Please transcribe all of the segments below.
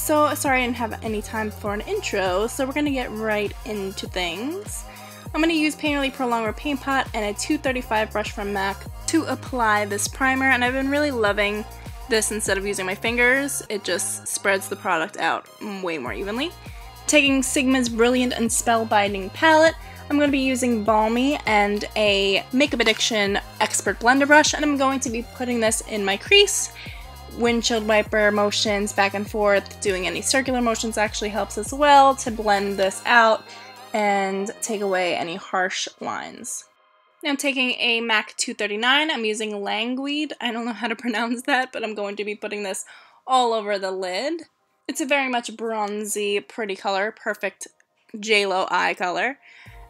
So sorry I didn't have any time for an intro, so we're gonna get right into things. I'm gonna use Paint Really Pro Longwear Paint Pot and a 235 brush from MAC to apply this primer, and I've been really loving this instead of using my fingers. It just spreads the product out way more evenly. Taking Sigma's Brilliant and Spellbinding palette, I'm going to be using Balmy and a Makeup Addiction Expert Blender brush, and I'm going to be putting this in my crease. Windshield wiper motions back and forth, doing any circular motions actually helps as well to blend this out and take away any harsh lines. Now I'm taking a MAC 239, I'm using Languid, I don't know how to pronounce that, but I'm going to be putting this all over the lid. It's a very much bronzy, pretty color, perfect JLo eye color.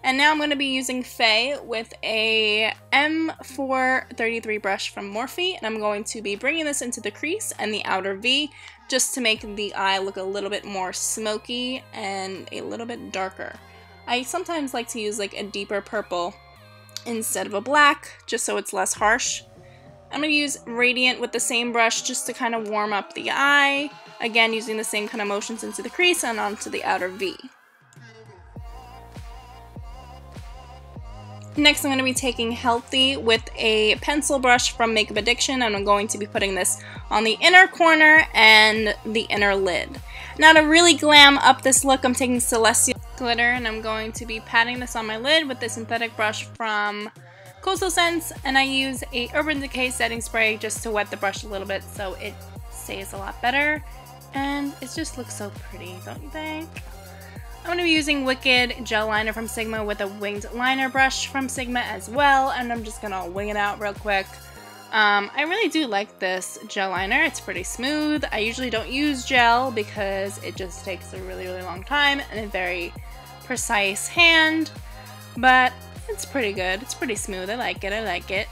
And now I'm going to be using Faye with a M433 brush from Morphe, and I'm going to be bringing this into the crease and the outer V just to make the eye look a little bit more smoky and a little bit darker. I sometimes like to use like a deeper purple instead of a black, just so it's less harsh. I'm going to use Radiant with the same brush just to kind of warm up the eye, again using the same kind of motions into the crease and onto the outer V. Next, I'm going to be taking Healthy with a pencil brush from Makeup Addiction, and I'm going to be putting this on the inner corner and the inner lid. Now to really glam up this look, I'm taking Celestial Glitter, and I'm going to be patting this on my lid with the synthetic brush from Coastal Scents, and I use a Urban Decay setting spray just to wet the brush a little bit so it stays a lot better, and it just looks so pretty, don't you think? I'm going to be using Wicked Gel Liner from Sigma with a winged liner brush from Sigma as well, and I'm just going to wing it out real quick. I really do like this gel liner. It's pretty smooth. I usually don't use gel because it just takes a really long time and a very precise hand, but it's pretty good. It's pretty smooth. I like it. I like it.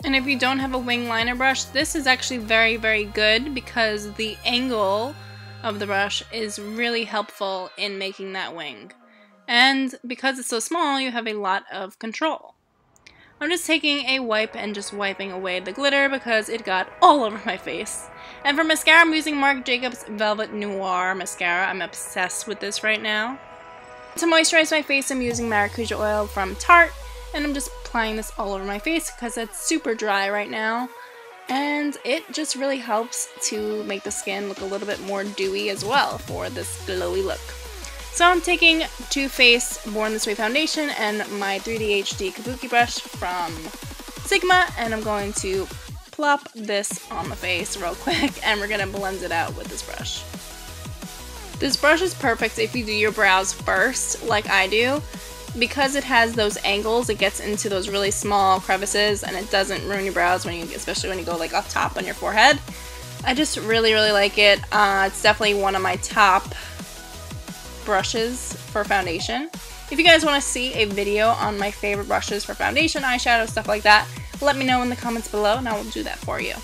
And if you don't have a wing liner brush, this is actually very good because the angle of the brush is really helpful in making that wing. And because it's so small, you have a lot of control. I'm just taking a wipe and just wiping away the glitter because it got all over my face. And for mascara, I'm using Marc Jacobs Velvet Noir mascara. I'm obsessed with this right now. To moisturize my face, I'm using Maracuja oil from Tarte, and I'm just applying this all over my face because it's super dry right now. And it just really helps to make the skin look a little bit more dewy as well for this glowy look. So I'm taking Too Faced Born This Way foundation and my 3D HD Kabuki brush from Sigma, and I'm going to plop this on the face real quick, and we're going to blend it out with this brush. This brush is perfect if you do your brows first, like I do. Because it has those angles, it gets into those really small crevices and it doesn't ruin your brows when you, especially when you go like up top on your forehead. I just really like it. It's definitely one of my top brushes for foundation. If you guys want to see a video on my favorite brushes for foundation, eyeshadow, stuff like that, let me know in the comments below and I will do that for you.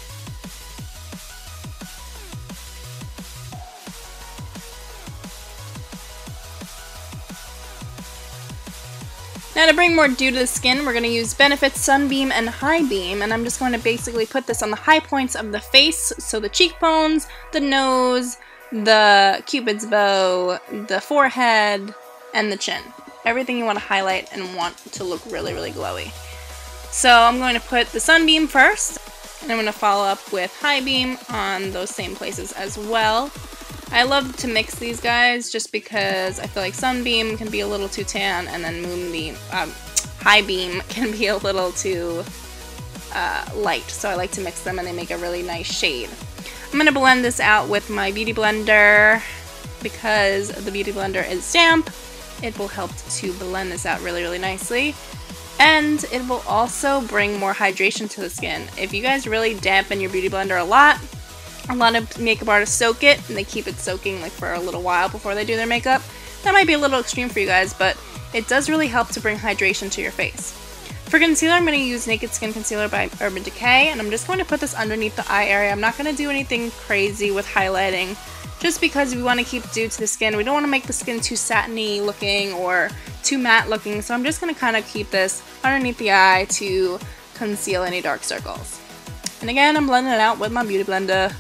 Now to bring more dew to the skin, we're going to use Benefit Sunbeam and High Beam, and I'm just going to basically put this on the high points of the face, so the cheekbones, the nose, the cupid's bow, the forehead, and the chin. Everything you want to highlight and want to look really glowy. So I'm going to put the Sunbeam first, and I'm going to follow up with High Beam on those same places as well. I love to mix these guys just because I feel like Sunbeam can be a little too tan, and then High Beam can be a little too light. So I like to mix them and they make a really nice shade. I'm going to blend this out with my Beauty Blender because the Beauty Blender is damp. It will help to blend this out really nicely. And it will also bring more hydration to the skin. If you guys really dampen your Beauty Blender a lot of makeup artists soak it, and they keep it soaking like for a little while before they do their makeup. That might be a little extreme for you guys, but it does really help to bring hydration to your face. For concealer, I'm going to use Naked Skin Concealer by Urban Decay, and I'm just going to put this underneath the eye area. I'm not going to do anything crazy with highlighting, just because we want to keep dew to the skin. We don't want to make the skin too satiny looking or too matte looking, so I'm just going to kind of keep this underneath the eye to conceal any dark circles. And again, I'm blending it out with my Beauty Blender.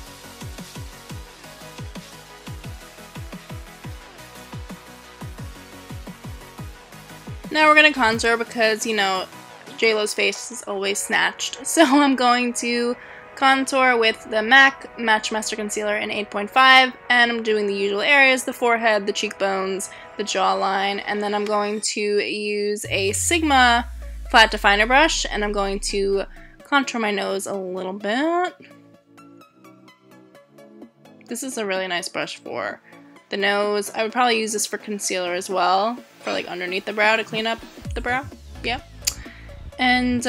Now we're going to contour because, you know, JLo's face is always snatched. So I'm going to contour with the MAC Match Master Concealer in 8.5, and I'm doing the usual areas, the forehead, the cheekbones, the jawline, and then I'm going to use a Sigma flat definer brush, and I'm going to contour my nose a little bit. This is a really nice brush for the nose. I would probably use this for concealer as well, for like underneath the brow to clean up the brow. Yep. And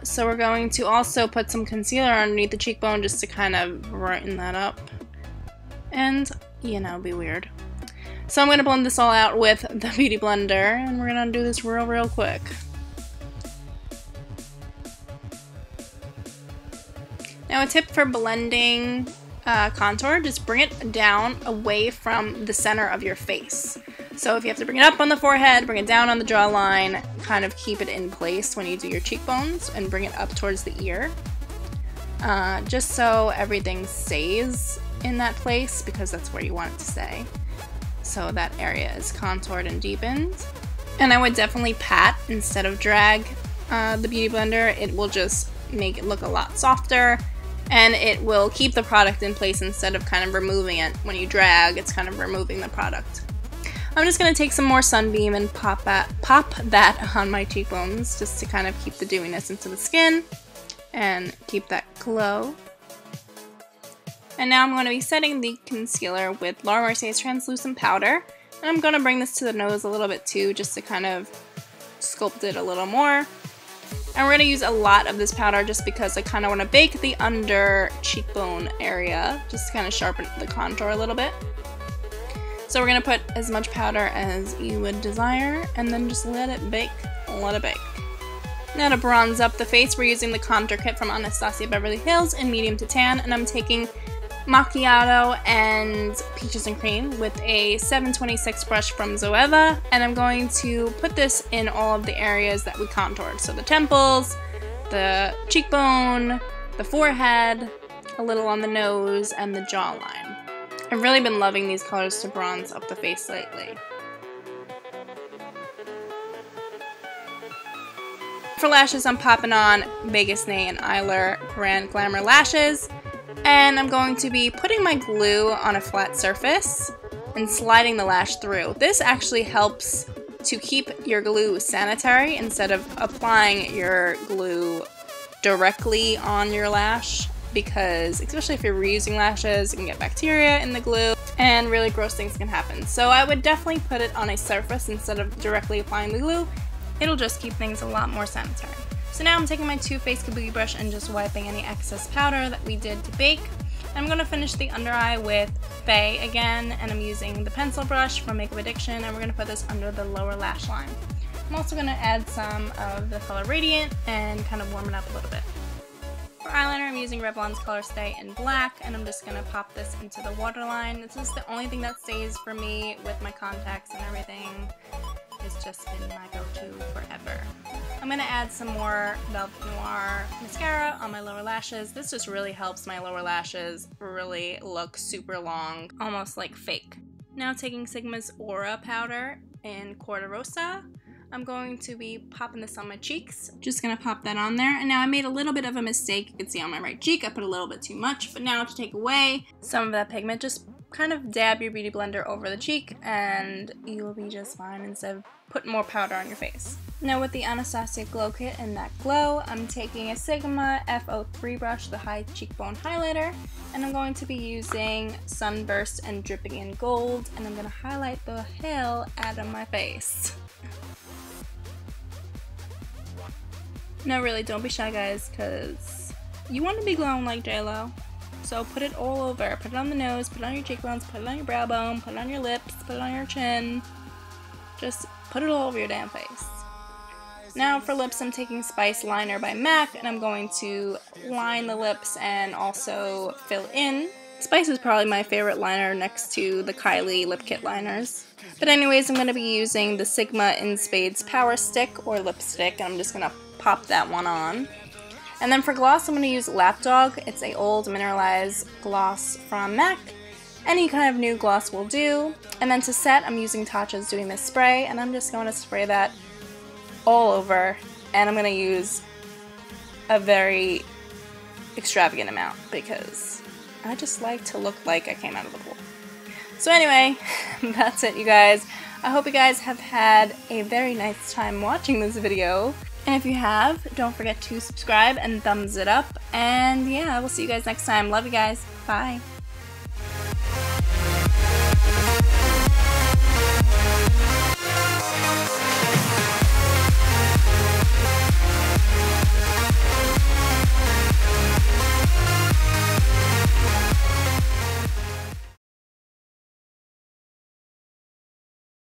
so we're going to also put some concealer underneath the cheekbone just to kind of brighten that up and, you know, be weird. So I'm going to blend this all out with the Beauty Blender, and we're going to do this real quick. Now a tip for blending contour, just bring it down away from the center of your face. So if you have to bring it up on the forehead, bring it down on the jawline, kind of keep it in place when you do your cheekbones, and bring it up towards the ear. Just so everything stays in that place, because that's where you want it to stay. So that area is contoured and deepened. And I would definitely pat instead of drag the Beauty Blender. It will just make it look a lot softer, and it will keep the product in place instead of kind of removing it. When you drag, it's kind of removing the product. I'm just going to take some more Sunbeam and pop that on my cheekbones just to kind of keep the dewiness into the skin and keep that glow. And now I'm going to be setting the concealer with Laura Mercier's translucent powder. And I'm going to bring this to the nose a little bit too, just to kind of sculpt it a little more. And we're going to use a lot of this powder just because I kind of want to bake the under cheekbone area, just to kind of sharpen the contour a little bit. So we're going to put as much powder as you would desire, and then just let it bake, let it bake. Now to bronze up the face, we're using the contour kit from Anastasia Beverly Hills in medium to tan, and I'm taking Macchiato and Peaches and Cream with a 726 brush from Zoeva, and I'm going to put this in all of the areas that we contoured. So the temples, the cheekbone, the forehead, a little on the nose, and the jawline. I've really been loving these colors to bronze up the face lately. For lashes, I'm popping on Vegas Nay and Eyler Grand Glamour Lashes. And I'm going to be putting my glue on a flat surface and sliding the lash through. This actually helps to keep your glue sanitary instead of applying your glue directly on your lash, because especially if you're reusing lashes, you can get bacteria in the glue and really gross things can happen. So I would definitely put it on a surface instead of directly applying the glue. It'll just keep things a lot more sanitary. So now I'm taking my Too Faced Kabuki brush and just wiping any excess powder that we did to bake. I'm going to finish the under eye with Faye again, and I'm using the pencil brush from Makeup Addiction, and we're going to put this under the lower lash line. I'm also going to add some of the color Radiant and kind of warm it up a little bit. For eyeliner, I'm using Revlon's Color Stay in black, and I'm just going to pop this into the waterline. This is the only thing that stays for me with my contacts and everything. It's just been my go-to forever. I'm going to add some more Velvet Noir mascara on my lower lashes. This just really helps my lower lashes really look super long, almost like fake. Now taking Sigma's Aura powder in Quarta Rosa, I'm going to be popping this on my cheeks. Just going to pop that on there. And now I made a little bit of a mistake. You can see on my right cheek I put a little bit too much, but now to take away some of that pigment, just kind of dab your Beauty Blender over the cheek and you will be just fine instead of putting more powder on your face. Now with the Anastasia Glow Kit and that glow, I'm taking a Sigma F03 brush, the high cheekbone highlighter, and I'm going to be using Sunburst and Dripping in Gold, and I'm going to highlight the hell out of my face. No, really, don't be shy guys, because you want to be glowing like JLo. So put it all over. Put it on the nose, put it on your cheekbones, put it on your brow bone, put it on your lips, put it on your chin. Just put it all over your damn face. Now for lips, I'm taking Spice Liner by MAC, and I'm going to line the lips and also fill in. Spice is probably my favorite liner next to the Kylie lip kit liners. But anyways, I'm going to be using the Sigma in Spades Power Stick or lipstick, and I'm just going to pop that one on. And then for gloss, I'm going to use Lapdog. It's a old mineralized gloss from MAC. Any kind of new gloss will do. And then to set, I'm using Tatcha's Doing This spray, and I'm just going to spray that all over, and I'm going to use a very extravagant amount because I just like to look like I came out of the pool. So anyway, that's it, you guys. I hope you guys have had a very nice time watching this video. And if you have, don't forget to subscribe and thumbs it up. And yeah, I will see you guys next time. Love you guys. Bye.